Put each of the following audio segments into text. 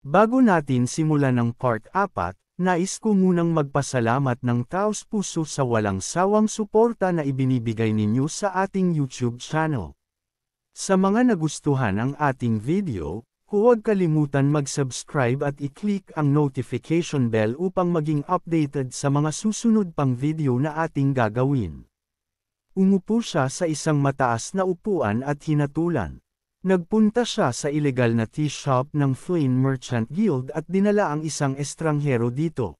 Bago natin simulan ang part 4, nais ko munang magpasalamat ng taos-puso sa walang sawang suporta na ibinibigay ninyo sa ating YouTube channel. Sa mga nagustuhan ang ating video, huwag kalimutan mag-subscribe at i-click ang notification bell upang maging updated sa mga susunod pang video na ating gagawin. Umupo siya sa isang mataas na upuan at hinatulan. Nagpunta siya sa ilegal na tea shop ng Flynn Merchant Guild at dinala ang isang estranghero dito.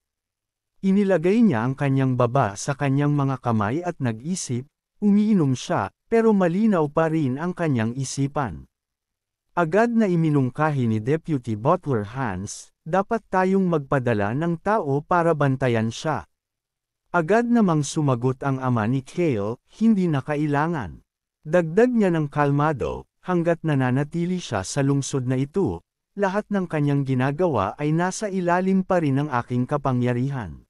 Inilagay niya ang kanyang baba sa kanyang mga kamay at nag-isip, umiinom siya, pero malinaw pa rin ang kanyang isipan. Agad na iminungkahi ni Deputy Butler Hans, dapat tayong magpadala ng tao para bantayan siya. Agad namang sumagot ang ama ni Cale, hindi na kailangan. Dagdag niya ng kalmado, hanggat nananatili siya sa lungsod na ito, lahat ng kanyang ginagawa ay nasa ilalim pa rin ng aking kapangyarihan.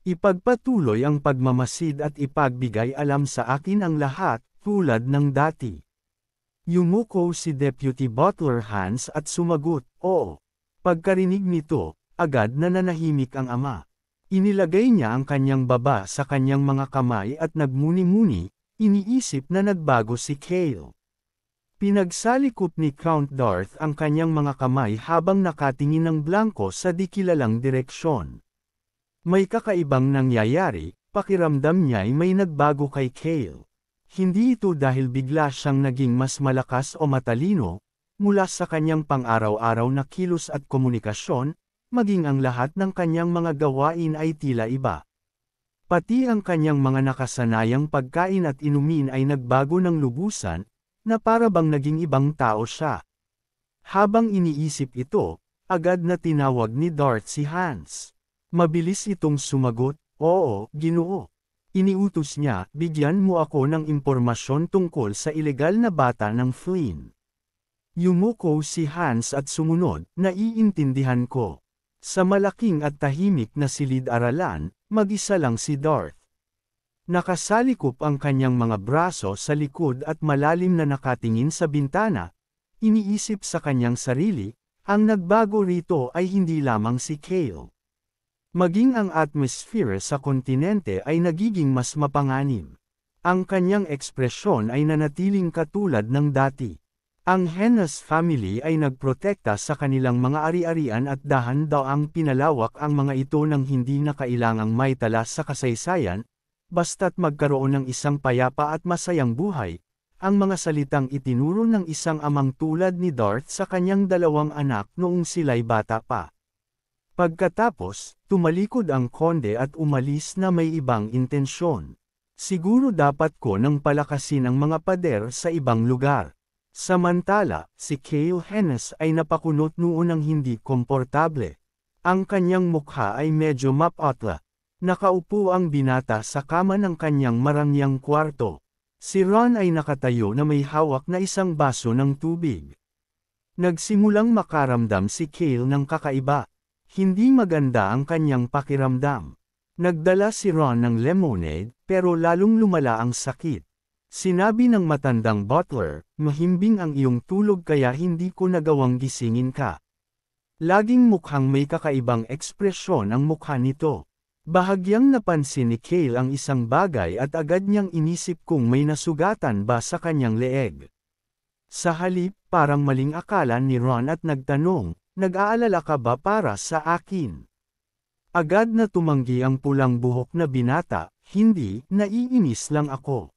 Ipagpatuloy ang pagmamasid at ipagbigay alam sa akin ang lahat, tulad ng dati. Yumuko si Deputy Butler Hans at sumagot, oo. Pagkarinig nito, agad na nanahimik ang ama. Inilagay niya ang kanyang baba sa kanyang mga kamay at nagmuni-muni, iniisip na nagbago si Cale. Pinagsalikop ni Count Darth ang kanyang mga kamay habang nakatingin ng blanko sa di kilalang direksyon. May kakaibang nangyayari, pakiramdam niya'y may nagbago kay Cale. Hindi ito dahil bigla siyang naging mas malakas o matalino, mula sa kanyang pang-araw-araw na kilos at komunikasyon, maging ang lahat ng kanyang mga gawain ay tila iba. Pati ang kanyang mga nakasanayang pagkain at inumin ay nagbago ng lubusan, na para bang naging ibang tao siya. Habang iniisip ito, agad na tinawag ni Darth si Hans. Mabilis itong sumagot, oo, Ginoo. Iniutos niya, bigyan mo ako ng impormasyon tungkol sa ilegal na bata ng Flynn. Yumuko si Hans at sumunod, naiintindihan ko. Sa malaking at tahimik na silid-aralan, mag-isa lang si Darth. Nakasalikop ang kanyang mga braso sa likod at malalim na nakatingin sa bintana, iniisip sa kanyang sarili, ang nagbago rito ay hindi lamang si Cale. Maging ang atmosphere sa kontinente ay nagiging mas mapanganib. Ang kanyang ekspresyon ay nanatiling katulad ng dati. Ang Hennes family ay nagprotekta sa kanilang mga ari-arian at dahan-daang pinalawak ang mga ito nang hindi na kailangang maitala sa kasaysayan, basta't magkaroon ng isang payapa at masayang buhay, ang mga salitang itinuro ng isang amang tulad ni Darth sa kanyang dalawang anak noong sila'y bata pa. Pagkatapos, tumalikod ang konde at umalis na may ibang intensyon. Siguro dapat ko nang palakasin ang mga pader sa ibang lugar. Samantala, si Cale Hennes ay napakunot noon ng hindi komportable. Ang kanyang mukha ay medyo mapatla. Nakaupo ang binata sa kama ng kanyang marangyang kwarto. Si Ron ay nakatayo na may hawak na isang baso ng tubig. Nagsimulang makaramdam si Cale ng kakaiba. Hindi maganda ang kanyang pakiramdam. Nagdala si Ron ng lemonade, pero lalong lumala ang sakit. Sinabi ng matandang butler, mahimbing ang iyong tulog kaya hindi ko nagawang gisingin ka. Laging mukhang may kakaibang ekspresyon ang mukha nito. Bahagyang napansin ni Cale ang isang bagay at agad niyang inisip kung may nasugatan ba sa kanyang leeg. Sa halip, parang maling akala ni Ron at nagtanong, nag-aalala ka ba para sa akin? Agad na tumanggi ang pulang buhok na binata, hindi, naiinis lang ako.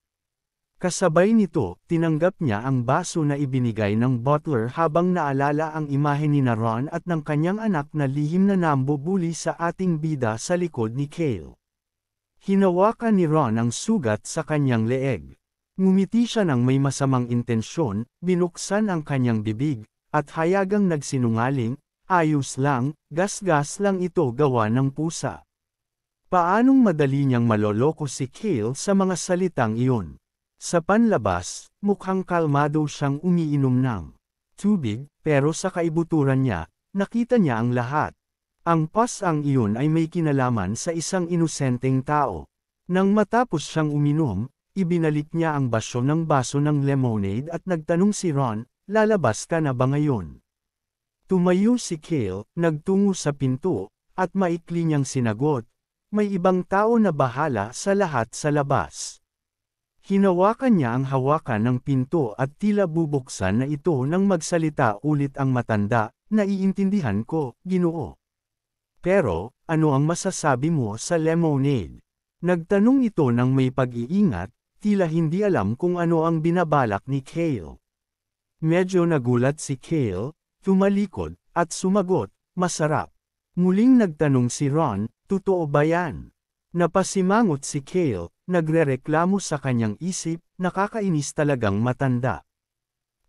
Kasabay nito, tinanggap niya ang baso na ibinigay ng butler habang naalala ang imahe ni Ron at ng kanyang anak na lihim na nambubuli sa ating bida sa likod ni Cale. Hinawakan ni Ron ang sugat sa kanyang leeg. Ngumiti siya ng may masamang intensyon, binuksan ang kanyang bibig, at hayagang nagsinungaling, ayos lang, gas-gas lang ito gawa ng pusa. Paanong madali niyang maloloko si Cale sa mga salitang iyon? Sa panlabas, mukhang kalmado siyang umiinom ng tubig, pero sa kaibuturan niya, nakita niya ang lahat. Ang pasang iyon ay may kinalaman sa isang inosenteng tao. Nang matapos siyang uminom, ibinalik niya ang baso ng lemonade at nagtanong si Ron, lalabas ka na ba ngayon? Tumayo si Kale, nagtungo sa pinto, at maikli niyang sinagot, "May ibang tao na bahala sa lahat sa labas." Hinawakan niya ang hawakan ng pinto at tila bubuksan na ito nang magsalita ulit ang matanda, "Naiintindihan ko, Ginoo. Pero, ano ang masasabi mo sa lemonade?" Nagtanong ito ng may pag-iingat, tila hindi alam kung ano ang binabalak ni Kale. Medyo nagulat si Kale, tumalikod, at sumagot, "Masarap." Muling nagtanong si Ron, "Totoo ba yan?" Napasimangot si Kale, nagrereklamo sa kanyang isip, nakakainis talagang matanda.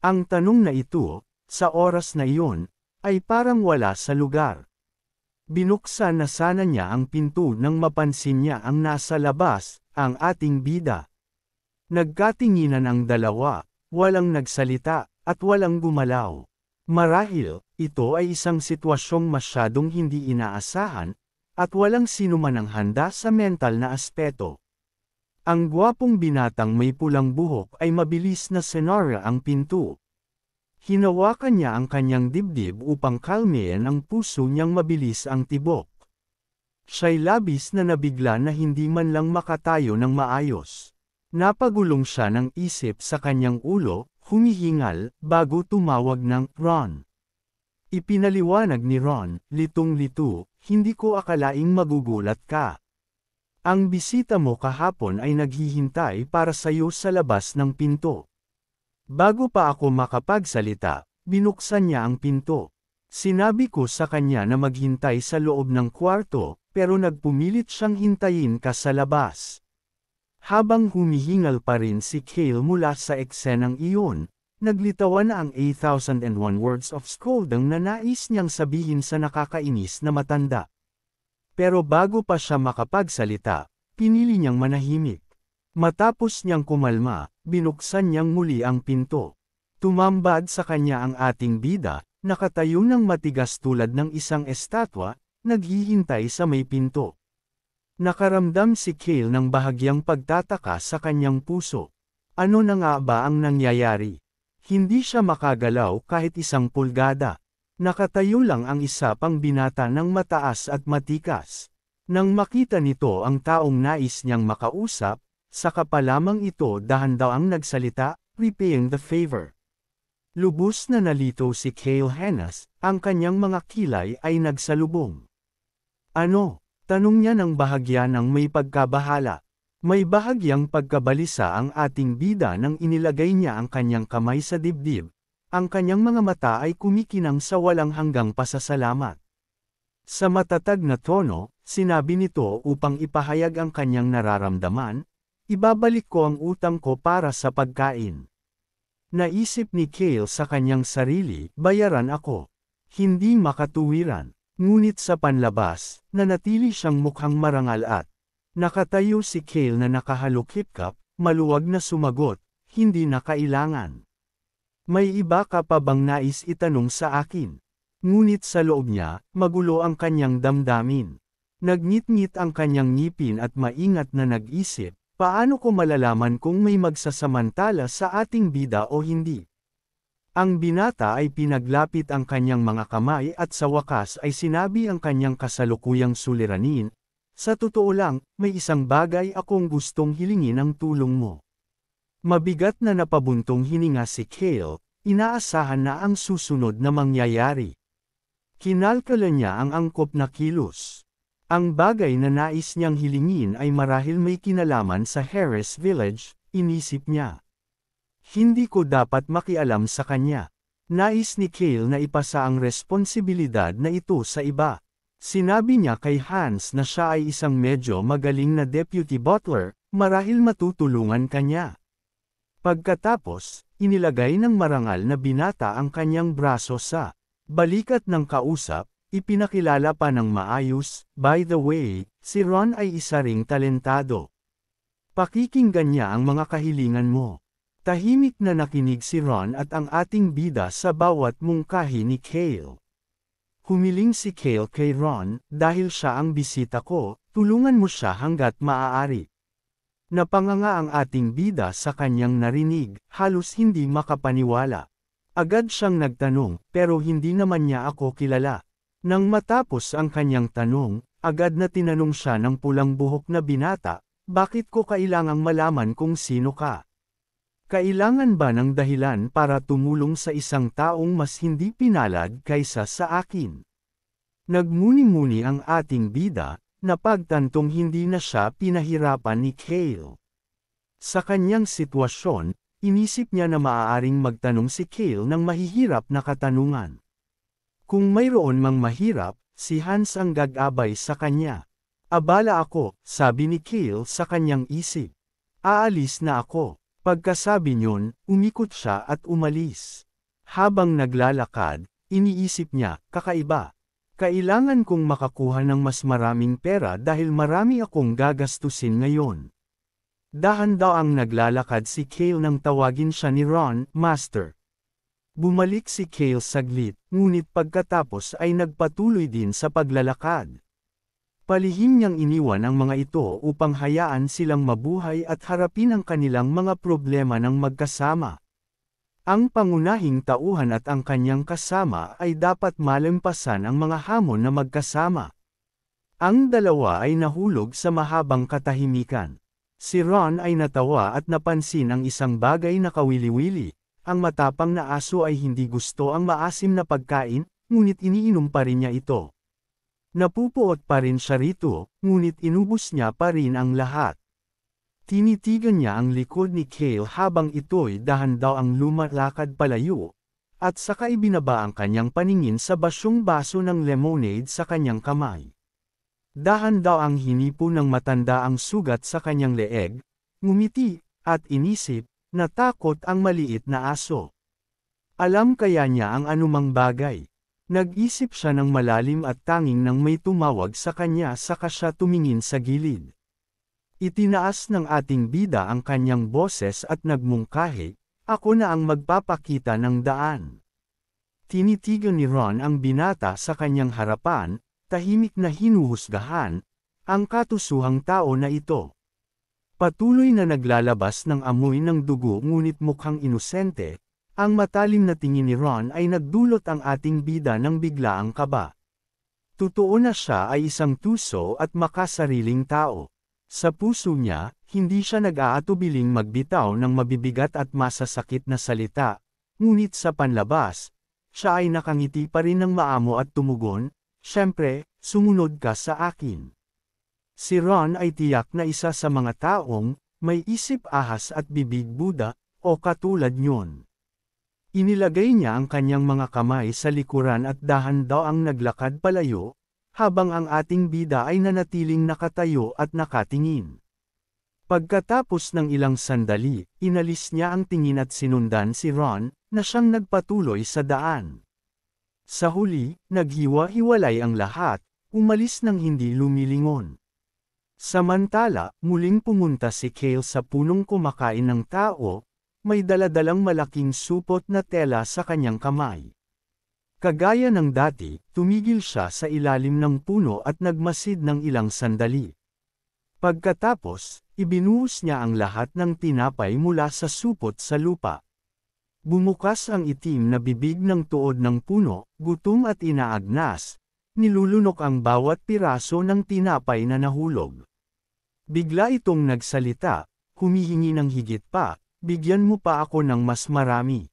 Ang tanong na ito, sa oras na iyon, ay parang wala sa lugar. Binuksan na sana niya ang pinto nang mapansin niya ang nasa labas, ang ating bida. Nagkatinginan ang dalawa, walang nagsalita, at walang gumalaw. Marahil, ito ay isang sitwasyong masyadong hindi inaasahan, at walang sinuman ang handa sa mental na aspeto. Ang gwapong binatang may pulang buhok ay mabilis na senarya ang pinto. Hinawakan niya ang kanyang dibdib upang kalmehin ang puso niyang mabilis ang tibok. Siya'y labis na nabigla na hindi man lang makatayo ng maayos. Napagulong siya ng isip sa kanyang ulo, humihingal, bago tumawag ng "Ron." Ipinaliwanag ni Ron, litong-lito, "Hindi ko akalaing magugulat ka. Ang bisita mo kahapon ay naghihintay para sayo sa labas ng pinto." Bago pa ako makapagsalita, binuksan niya ang pinto. Sinabi ko sa kanya na maghintay sa loob ng kwarto, pero nagpumilit siyang hintayin ka sa labas. Habang humihingal pa rin si Kale mula sa eksenang iyon, naglitawan na ang 8,001 words of scolding na nais niyang sabihin sa nakakainis na matanda. Pero bago pa siya makapagsalita, pinili niyang manahimik. Matapos niyang kumalma, binuksan niyang muli ang pinto. Tumambad sa kanya ang ating bida, nakatayo ng matigas tulad ng isang estatwa, naghihintay sa may pinto. Nakaramdam si Kale ng bahagyang pagtataka sa kanyang puso. Ano na nga ba ang nangyayari? Hindi siya makagalaw kahit isang pulgada. Nakatayo lang ang isa pang binata ng mataas at matikas. Nang makita nito ang taong nais niyang makausap, saka pa lamang ito dahan-dahang nagsalita, repaying the favor. Lubos na nalito si Kale Henas, ang kanyang mga kilay ay nagsalubong. "Ano?" tanong niya ng bahagya ng may pagkabahala. May bahagyang pagkabalisa ang ating bida nang inilagay niya ang kanyang kamay sa dibdib. Ang kanyang mga mata ay kumikinang sa walang hanggang pasasalamat. Sa matatag na tono, sinabi nito upang ipahayag ang kanyang nararamdaman, "Ibabalik ko ang utang ko para sa pagkain." Naisip ni Kale sa kanyang sarili, bayaran ako. Hindi makatuwiran. Ngunit sa panlabas, nanatili siyang mukhang marangal at nakatayo si Kale na nakahalukip-kap, maluwag na sumagot, "Hindi na kailangan. May iba ka pa bang nais itanong sa akin?" Ngunit sa loob niya, magulo ang kanyang damdamin. Nagngit-ngit ang kanyang ngipin at maingat na nag-isip, paano ko malalaman kung may magsasamantala sa ating bida o hindi? Ang binata ay pinaglapit ang kanyang mga kamay at sa wakas ay sinabi ang kanyang kasalukuyang suliranin, "Sa totoo lang, may isang bagay akong gustong hilingin ang tulong mo." Mabigat na napabuntong hininga si Kale, inaasahan na ang susunod na mangyayari. Kinalkala niya ang angkop na kilos. Ang bagay na nais niyang hilingin ay marahil may kinalaman sa Harris Village, inisip niya. Hindi ko dapat makialam sa kanya. Nais ni Kale na ipasa ang responsibilidad na ito sa iba. Sinabi niya kay Hans na siya ay isang medyo magaling na deputy butler, marahil matutulungan kanya. Pagkatapos, inilagay ng marangal na binata ang kanyang braso sa balikat ng kausap, ipinakilala pa ng maayos, "By the way, si Ron ay isa ring talentado. Pakikinggan niya ang mga kahilingan mo." Tahimik na nakinig si Ron at ang ating bida sa bawat mungkahi ni Kale. Humiling si Kale kay Ron, "Dahil siya ang bisita ko, tulungan mo siya hanggat maaari." Napanganga ang ating bida sa kanyang narinig, halos hindi makapaniwala. Agad siyang nagtanong, pero hindi naman niya ako kilala. Nang matapos ang kanyang tanong, agad na tinanong siya ng pulang buhok na binata, bakit ko kailangang malaman kung sino ka? Kailangan ba ng dahilan para tumulong sa isang taong mas hindi pinalad kaysa sa akin? Nagmuni-muni ang ating bida, napagtantong hindi na siya pinahirapan ni Kale. Sa kanyang sitwasyon, inisip niya na maaaring magtanong si Kale ng mahihirap na katanungan. Kung mayroon mang mahirap, si Hans ang gagabay sa kanya. Abala ako, sabi ni Kale sa kanyang isip. Aalis na ako. Pagkasabi niyon, umikot siya at umalis. Habang naglalakad, iniisip niya, kakaiba. Kailangan kong makakuha ng mas maraming pera dahil marami akong gagastusin ngayon. Dahan-daang naglalakad si Kale nang tawagin siya ni Ron, Master. Bumalik si Kale saglit, ngunit pagkatapos ay nagpatuloy din sa paglalakad. Palihim niyang iniwan ang mga ito upang hayaan silang mabuhay at harapin ang kanilang mga problema ng magkasama. Ang pangunahing tauhan at ang kanyang kasama ay dapat malampasan ang mga hamon na magkasama. Ang dalawa ay nahulog sa mahabang katahimikan. Si Ron ay natawa at napansin ang isang bagay na kawili-wili. Ang matapang na aso ay hindi gusto ang maasim na pagkain, ngunit iniinom pa rin niya ito. Napupuot pa rin siya rito, ngunit inubos niya pa rin ang lahat. Tinitigan niya ang likod ni Kale habang ito'y dahan-daang lumalakad palayo, at saka ibinaba ang kanyang paningin sa basyong baso ng lemonade sa kanyang kamay. Dahan-daang hinipo ng matanda ang sugat sa kanyang leeg, ngumiti, at inisip, natakot ang maliit na aso. Alam kaya niya ang anumang bagay. Nag-isip siya ng malalim at tanging nang may tumawag sa kanya saka siya tumingin sa gilid. Itinaas ng ating bida ang kanyang boses at nagmungkahi, ako na ang magpapakita ng daan. Tinitigan ni Ron ang binata sa kanyang harapan, tahimik na hinuhusgahan, ang katusuhang tao na ito. Patuloy na naglalabas ng amoy ng dugo ngunit mukhang inosente, ang matalim na tingin ni Ron ay nagdulot ang ating bida ng biglaang kaba. Totoo na siya ay isang tuso at makasariling tao. Sa puso niya, hindi siya nag-aatubiling magbitaw ng mabibigat at masasakit na salita, ngunit sa panlabas, siya ay nakangiti pa rin ng maamo at tumugon, "Siyempre, sumunod ka sa akin." Si Ron ay tiyak na isa sa mga taong, may isip ahas at bibig Buddha, o katulad niyon. Inilagay niya ang kanyang mga kamay sa likuran at dahan-daang naglakad palayo, habang ang ating bida ay nanatiling nakatayo at nakatingin. Pagkatapos ng ilang sandali, inalis niya ang tingin at sinundan si Ron, na siyang nagpatuloy sa daan. Sa huli, naghiwa-hiwalay ang lahat, umalis nang hindi lumilingon. Samantala, muling pumunta si Kale sa punong kumakain ng tao, may daladalang malaking supot na tela sa kanyang kamay. Kagaya ng dati, tumigil siya sa ilalim ng puno at nagmasid ng ilang sandali. Pagkatapos, ibinuhos niya ang lahat ng tinapay mula sa supot sa lupa. Bumukas ang itim na bibig ng tuod ng puno, gutom at inaagnas, nilulunok ang bawat piraso ng tinapay na nahulog. Bigla itong nagsalita, humihingi ng higit pa, bigyan mo pa ako ng mas marami.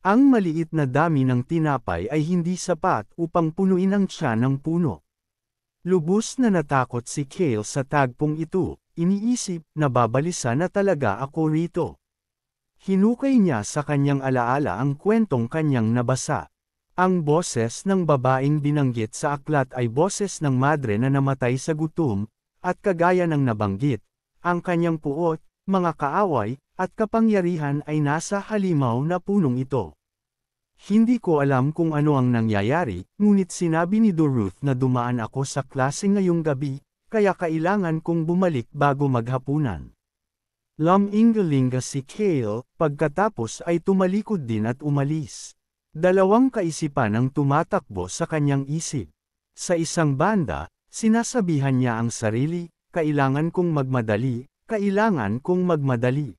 Ang maliit na dami ng tinapay ay hindi sapat upang punuin ang tiyan ng puno. Lubos na natakot si Kale sa tagpong ito, iniisip, nababalisa na talaga ako rito. Hinukay niya sa kanyang alaala ang kwentong kanyang nabasa. Ang boses ng babaeng binanggit sa aklat ay boses ng madre na namatay sa gutom, at kagaya ng nabanggit, ang kanyang puot, mga kaaway, at kapangyarihan ay nasa halimaw na punong ito. Hindi ko alam kung ano ang nangyayari, ngunit sinabi ni Doroth na dumaan ako sa klase ngayong gabi, kaya kailangan kong bumalik bago maghapunan. Lumingalinga si Kale, pagkatapos ay tumalikod din at umalis. Dalawang kaisipan ang tumatakbo sa kanyang isip. Sa isang banda, sinasabihan niya ang sarili, kailangan kong magmadali, kailangan kong magmadali.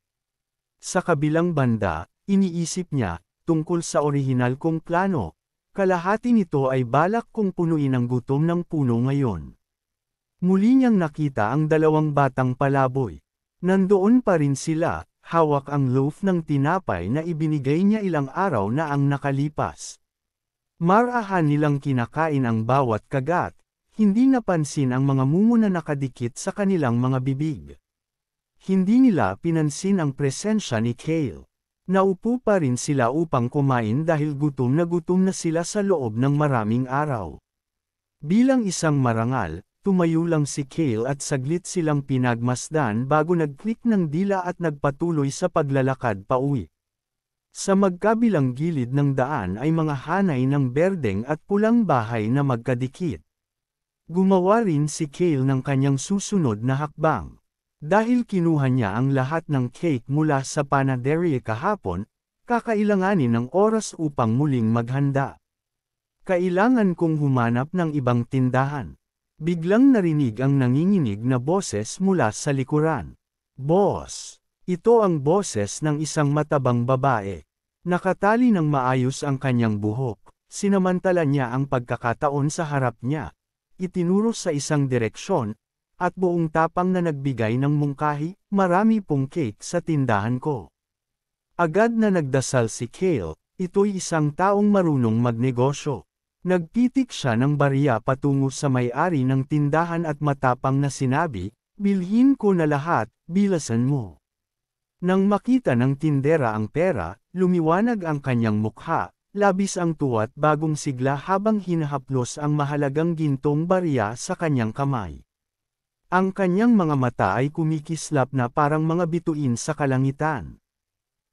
Sa kabilang banda, iniisip niya, tungkol sa orihinal kong plano. Kalahati nito ay balak kong punuin ang gutom ng puno ngayon. Muli niyang nakita ang dalawang batang palaboy. Nandoon pa rin sila, hawak ang loaf ng tinapay na ibinigay niya ilang araw na ang nakalipas. Marahan nilang kinakain ang bawat kagat, hindi napansin ang mga mungo na nakadikit sa kanilang mga bibig. Hindi nila pinansin ang presensya ni Kale. Naupo pa rin sila upang kumain dahil gutom na sila sa loob ng maraming araw. Bilang isang marangal, tumayo lang si Kale at saglit silang pinagmasdan bago nag-click ng dila at nagpatuloy sa paglalakad pauwi. Sa magkabilang gilid ng daan ay mga hanay ng berdeng at pulang bahay na magkadikit. Gumawa rin si Kale ng kanyang susunod na hakbang. Dahil kinuha niya ang lahat ng cake mula sa panaderia kahapon, kakailanganin ng oras upang muling maghanda. Kailangan kong humanap ng ibang tindahan. Biglang narinig ang nanginginig na boses mula sa likuran. Boss! Ito ang boses ng isang matabang babae. Nakatali ng maayos ang kanyang buhok, sinamantala niya ang pagkakataon sa harap niya. Itinuro sa isang direksyon, at buong tapang na nagbigay ng mungkahi, marami pong cake sa tindahan ko. Agad na nagdasal si Kale, ito'y isang taong marunong magnegosyo. Nagpitik siya ng barya patungo sa may-ari ng tindahan at matapang na sinabi, bilhin ko na lahat, bilasan mo. Nang makita ng tindera ang pera, lumiwanag ang kanyang mukha, labis ang tuwa't bagong sigla habang hinahaplos ang mahalagang gintong barya sa kanyang kamay. Ang kanyang mga mata ay kumikislap na parang mga bituin sa kalangitan.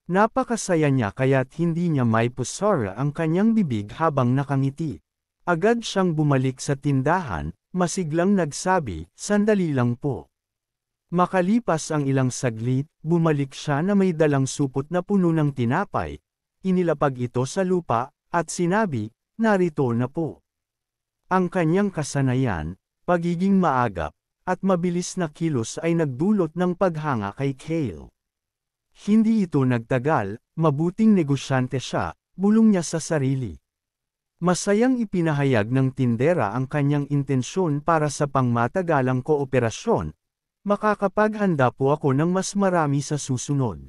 Napakasaya niya kaya't hindi niya maipusara ang kanyang bibig habang nakangiti. Agad siyang bumalik sa tindahan, masiglang nagsabi, sandali lang po. Makalipas ang ilang saglit, bumalik siya na may dalang supot na puno ng tinapay, inilapag ito sa lupa, at sinabi, narito na po. Ang kanyang kasanayan, pagiging maagap, at mabilis na kilos ay nagdulot ng paghanga kay Kale. Hindi ito nagtagal, mabuting negosyante siya, bulong niya sa sarili. Masayang ipinahayag ng tindera ang kanyang intensyon para sa pangmatagalang kooperasyon. Makakapaghanda po ako ng mas marami sa susunod.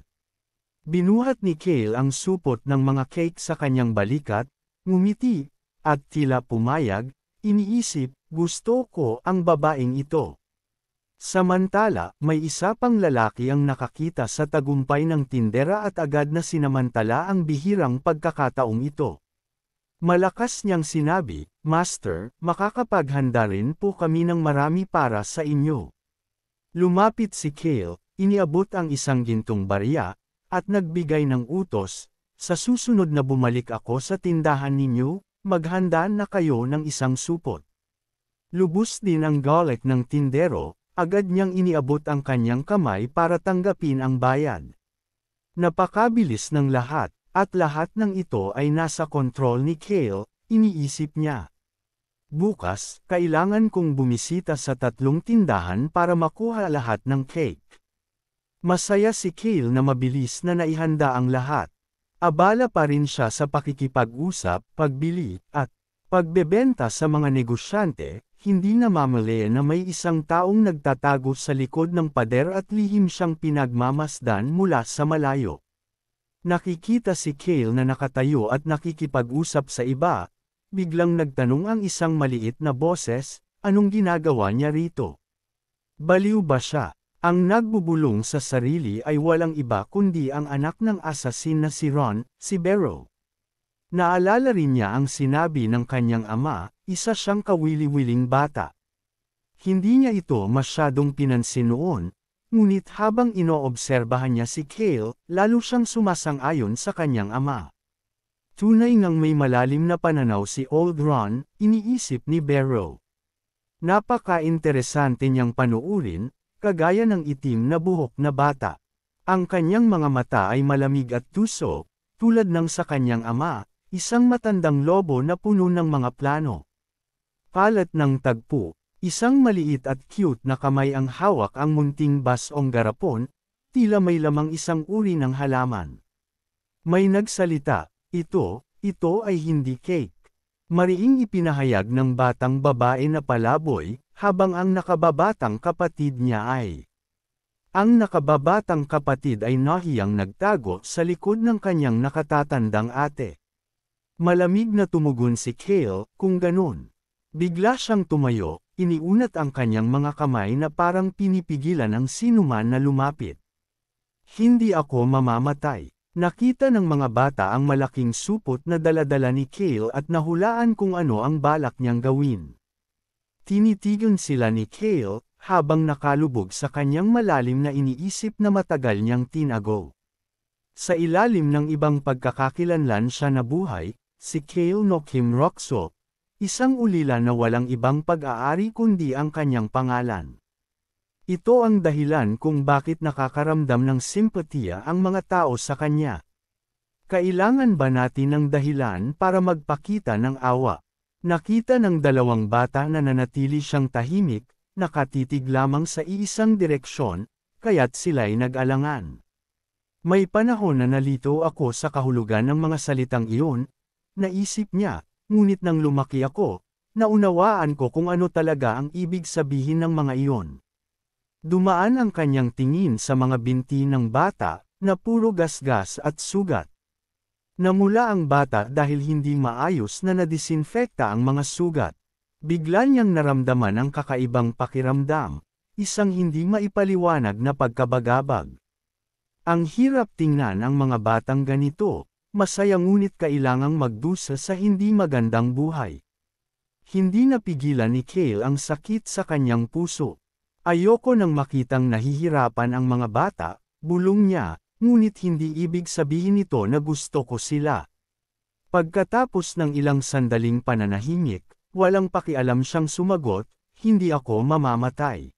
Binuhat ni Kale ang supot ng mga cake sa kanyang balikat, ngumiti, at tila pumayag, iniisip, gusto ko ang babaeng ito. Samantala, may isa pang lalaki ang nakakita sa tagumpay ng tindera at agad na sinamantala ang bihirang pagkakataong ito. Malakas niyang sinabi, Master, makakapaghanda rin po kami ng marami para sa inyo. Lumapit si Kale, iniabot ang isang gintong barya, at nagbigay ng utos, sa susunod na bumalik ako sa tindahan ninyo, maghanda na kayo ng isang supot. Lubos din ang galit ng tindero, agad niyang iniabot ang kanyang kamay para tanggapin ang bayad. Napakabilis ng lahat, at lahat ng ito ay nasa kontrol ni Kale, iniisip niya. Bukas, kailangan kong bumisita sa 3 tindahan para makuha lahat ng cake. Masaya si Kale na mabilis na naihanda ang lahat. Abala pa rin siya sa pakikipag-usap, pagbili, at pagbebenta sa mga negosyante, hindi namamali na may isang taong nagtatago sa likod ng pader at lihim siyang pinagmamasdan mula sa malayo. Nakikita si Kale na nakatayo at nakikipag-usap sa iba. Biglang nagtanong ang isang maliit na boses, anong ginagawa niya rito? Baliw ba siya? Ang nagbubulong sa sarili ay walang iba kundi ang anak ng asasin na si Ron, si Barrow. Naalala rin niya ang sinabi ng kanyang ama, isa siyang kawili-wiling bata. Hindi niya ito masyadong pinansin noon, ngunit habang inoobserbahan niya si Kale, lalo siyang sumasang-ayon sa kanyang ama. Tunay ngang may malalim na pananaw si Old Ron, iniisip ni Barrow. Napaka-interesante niyang panuurin, kagaya ng itim na buhok na bata. Ang kanyang mga mata ay malamig at tuso, tulad ng sa kanyang ama, isang matandang lobo na puno ng mga plano. Kalat ng tagpo, isang maliit at cute na kamay ang hawak ang munting basong garapon, tila may lamang isang uri ng halaman. May nagsalita, Ito ay hindi cake. Mariing ipinahayag ng batang babae na palaboy, habang ang nakababatang kapatid niya ay. Ang nakababatang kapatid ay nahiyang nagtago sa likod ng kanyang nakatatandang ate. Malamig na tumugon si Kale, kung ganun. Bigla siyang tumayo, iniunat ang kanyang mga kamay na parang pinipigilan ang sinuman na lumapit. Hindi ako mamamatay. Nakita ng mga bata ang malaking supot na daladala ni Kale at nahulaan kung ano ang balak niyang gawin. Tinitigan sila ni Kale, habang nakalubog sa kanyang malalim na iniisip na matagal niyang tinago. Sa ilalim ng ibang pagkakakilanlan siya nabuhay, si Kale no Kim Rokso, isang ulila na walang ibang pag-aari kundi ang kanyang pangalan. Ito ang dahilan kung bakit nakakaramdam ng simpatiya ang mga tao sa kanya. Kailangan ba natin ng dahilan para magpakita ng awa? Nakita ng dalawang bata na nanatili siyang tahimik, nakatitig lamang sa iisang direksyon, kaya't sila'y nag-alangan. May panahon na nalito ako sa kahulugan ng mga salitang iyon, naisip niya, ngunit nang lumaki ako, naunawaan ko kung ano talaga ang ibig sabihin ng mga iyon. Dumaan ang kanyang tingin sa mga binti ng bata, na puro gasgas at sugat. Namula ang bata dahil hindi maayos na nadisinfekta ang mga sugat. Bigla niyang naramdaman ang kakaibang pakiramdam, isang hindi maipaliwanag na pagkabagabag. Ang hirap tingnan ang mga batang ganito, masaya ngunit kailangang magdusa sa hindi magandang buhay. Hindi napigilan ni Kale ang sakit sa kanyang puso. Ayoko nang makitang nahihirapan ang mga bata, bulong niya, ngunit hindi ibig sabihin nito na gusto ko sila. Pagkatapos ng ilang sandaling pananahimik, walang pakialam siyang sumagot, hindi ako mamamatay.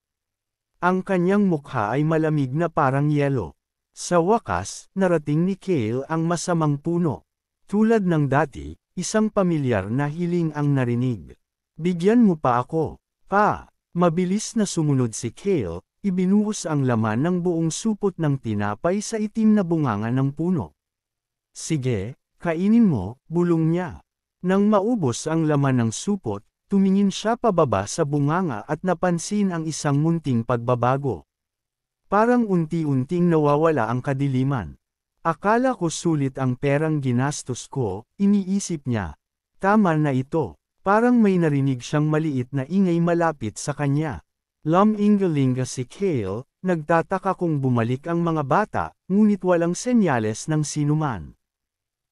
Ang kanyang mukha ay malamig na parang yelo. Sa wakas, narating ni Kale ang masamang puno. Tulad ng dati, isang pamilyar na hiling ang narinig. Bigyan mo pa ako, pa. Mabilis na sumunod si Kale, ibinuhos ang laman ng buong supot ng tinapay sa itim na bunganga ng puno. Sige, kainin mo, bulong niya. Nang maubos ang laman ng supot, tumingin siya pababa sa bunganga at napansin ang isang munting pagbabago. Parang unti-unting nawawala ang kadiliman. Akala ko sulit ang perang ginastos ko, iniisip niya. Tama na ito. Parang may narinig siyang maliit na ingay malapit sa kanya. Lumingalinga si Kale, nagtataka kung bumalik ang mga bata, ngunit walang senyales ng sinuman.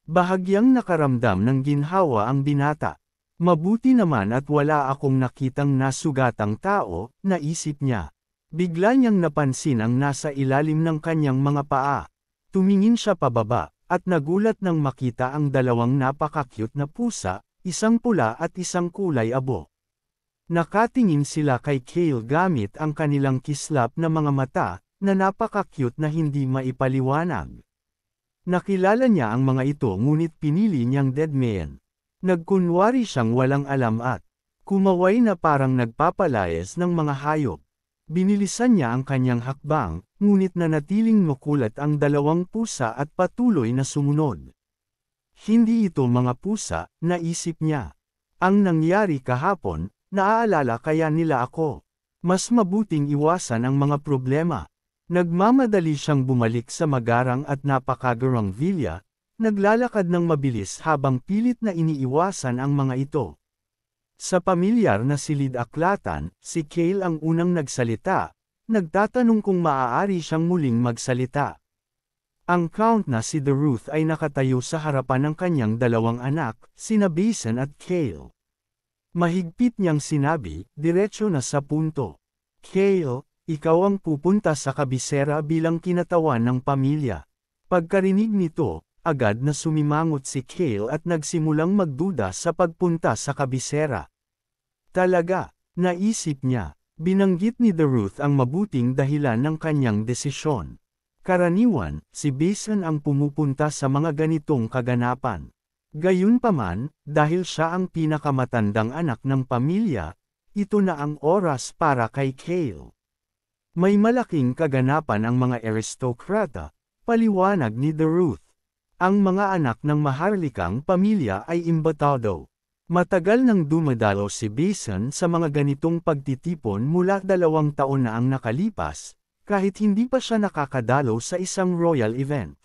Bahagyang nakaramdam ng ginhawa ang binata. Mabuti naman at wala akong nakitang nasugatang tao, naisip niya. Bigla niyang napansin ang nasa ilalim ng kanyang mga paa. Tumingin siya pababa, at nagulat nang makita ang dalawang napaka-cute na pusa, isang pula at isang kulay abo. Nakatingin sila kay Kale gamit ang kanilang kislap na mga mata, na napaka-cute na hindi maipaliwanag. Nakilala niya ang mga ito ngunit pinili niyang deadman. Nagkunwari siyang walang alam at kumaway na parang nagpapalayas ng mga hayop. Binilisan niya ang kanyang hakbang, ngunit nanatiling makulat ang dalawang pusa at patuloy na sumunod. Hindi ito mga pusa, naisip niya. Ang nangyari kahapon, naaalala kaya nila ako. Mas mabuting iwasan ang mga problema. Nagmamadali siyang bumalik sa magarang at napakagarang villa, naglalakad ng mabilis habang pilit na iniiwasan ang mga ito. Sa pamilyar na silid-aklatan, si Kale ang unang nagsalita, nagtatanong kung maaari siyang muling magsalita. Ang Count na si The Ruth ay nakatayo sa harapan ng kanyang dalawang anak, sina Basin at Kale. Mahigpit niyang sinabi, diretso na sa punto. Kale, ikaw ang pupunta sa kabisera bilang kinatawan ng pamilya. Pagkarinig nito, agad na sumimangot si Kale at nagsimulang magduda sa pagpunta sa kabisera. Talaga, naisip niya, binanggit ni The Ruth ang mabuting dahilan ng kanyang desisyon. Karaniwan, si Basin ang pumupunta sa mga ganitong kaganapan. Gayunpaman, dahil siya ang pinakamatandang anak ng pamilya, ito na ang oras para kay Kale. May malaking kaganapan ang mga aristokrata, paliwanag ni The Ruth. Ang mga anak ng maharlikang pamilya ay imbitado. Matagal nang dumadalo si Basin sa mga ganitong pagtitipon mula 2 taon na ang nakalipas, kahit hindi pa siya nakakadalo sa isang royal event.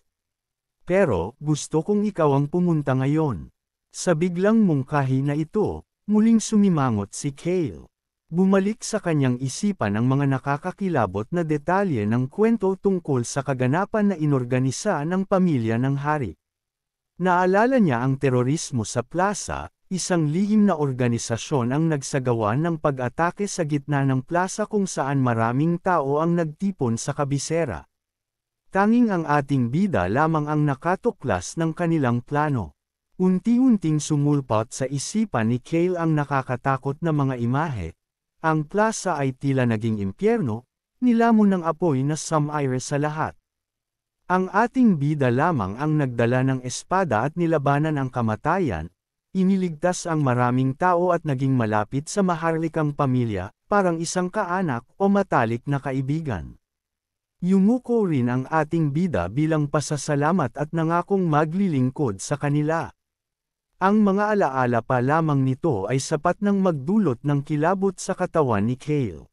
Pero, gusto kong ikaw ang pumunta ngayon. Sa biglang mungkahi na ito, muling sumimangot si Cale. Bumalik sa kanyang isipan ang mga nakakakilabot na detalye ng kwento tungkol sa kaganapan na inorganisa ng pamilya ng hari. Naalala niya ang terorismo sa plaza, isang lihim na organisasyon ang nagsagawa ng pag-atake sa gitna ng plaza kung saan maraming tao ang nagtipon sa kabisera. Tanging ang ating bida lamang ang nakatuklas ng kanilang plano. Unti-unting sumulpot sa isipan ni Cale ang nakakatakot na mga imahe. Ang plaza ay tila naging impyerno, nilamon ng apoy na sumire sa lahat. Ang ating bida lamang ang nagdala ng espada at nilabanan ang kamatayan, iniligtas ang maraming tao at naging malapit sa maharlikang pamilya, parang isang kaanak o matalik na kaibigan. Yumuko rin ang ating bida bilang pasasalamat at nangakong maglilingkod sa kanila. Ang mga alaala pa lamang nito ay sapat nang magdulot ng kilabot sa katawan ni Cale.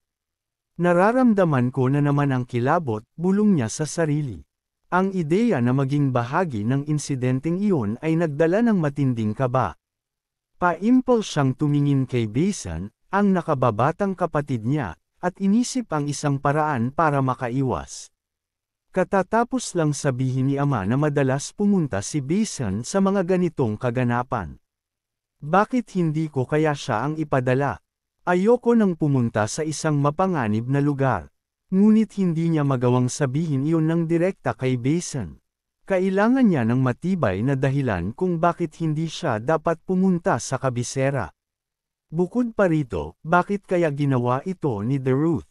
Nararamdaman ko na naman ang kilabot, bulong niya sa sarili. Ang ideya na maging bahagi ng insidenteng iyon ay nagdala ng matinding kaba. Paimpol siyang tumingin kay Basin, ang nakababatang kapatid niya, at inisip ang isang paraan para makaiwas. Katatapos lang sabihin ni Ama na madalas pumunta si Basin sa mga ganitong kaganapan. Bakit hindi ko kaya siya ang ipadala? Ayoko nang pumunta sa isang mapanganib na lugar. Ngunit hindi niya magawang sabihin iyon ng direkta kay Basin. Kailangan niya ng matibay na dahilan kung bakit hindi siya dapat pumunta sa kabisera. Bukod pa rito, bakit kaya ginawa ito ni The Ruth?